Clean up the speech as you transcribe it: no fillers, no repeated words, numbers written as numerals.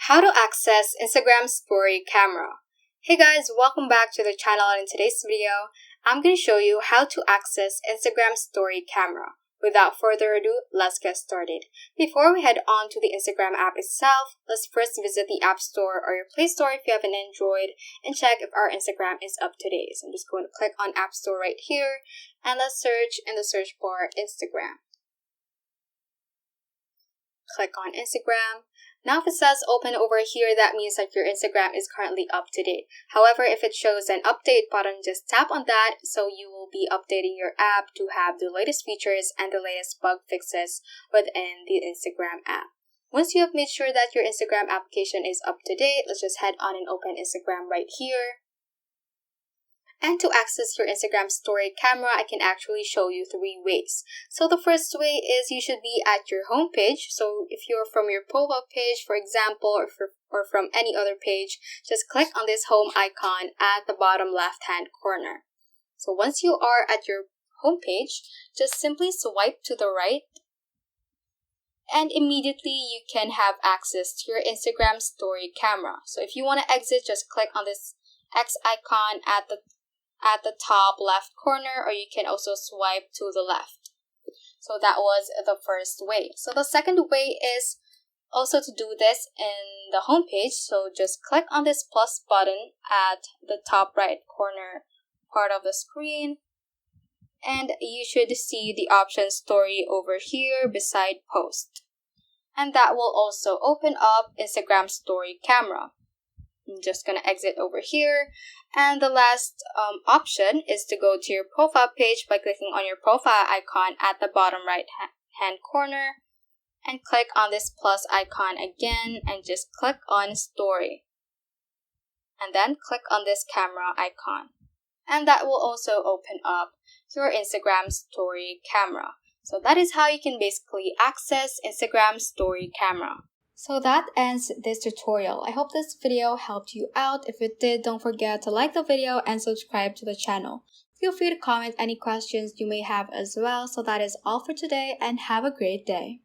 How to access Instagram story camera. Hey guys, welcome back to the channel, and in today's video, I'm going to show you how to access Instagram story camera. Without further ado, let's get started. Before we head on to the Instagram app itself, let's first visit the App Store or your Play Store if you have an Android and check if our Instagram is up to date. So I'm just going to click on App Store right here and let's search in the search bar Instagram. Click on Instagram. Now if it says open over here, that means that your Instagram is currently up to date. However, if it shows an update button, just tap on that so you will be updating your app to have the latest features and the latest bug fixes within the Instagram app. Once you have made sure that your Instagram application is up to date, let's just head on and open Instagram right here. And to access your Instagram story camera, I can actually show you 3 ways. So the first way is you should be at your home page. So if you're from your profile page, for example, or from any other page, just click on this home icon at the bottom left-hand corner. So once you are at your home page, just simply swipe to the right, and immediately you can have access to your Instagram story camera. So if you want to exit, just click on this X icon at the top left corner, or you can also swipe to the left. So that was the first way. So the second way is also to do this in the home page. So just click on this plus button at the top right corner part of the screen, and you should see the option story over here beside post. And that will also open up Instagram story camera. I'm just going to exit over here, and the last option is to go to your profile page by clicking on your profile icon at the bottom right hand corner and click on this plus icon again and just click on story, and then click on this camera icon, and that will also open up your Instagram story camera. So that is how you can basically access Instagram story camera. So that ends this tutorial. I hope this video helped you out. If it did, don't forget to like the video and subscribe to the channel. Feel free to comment any questions you may have as well. So that is all for today, and have a great day.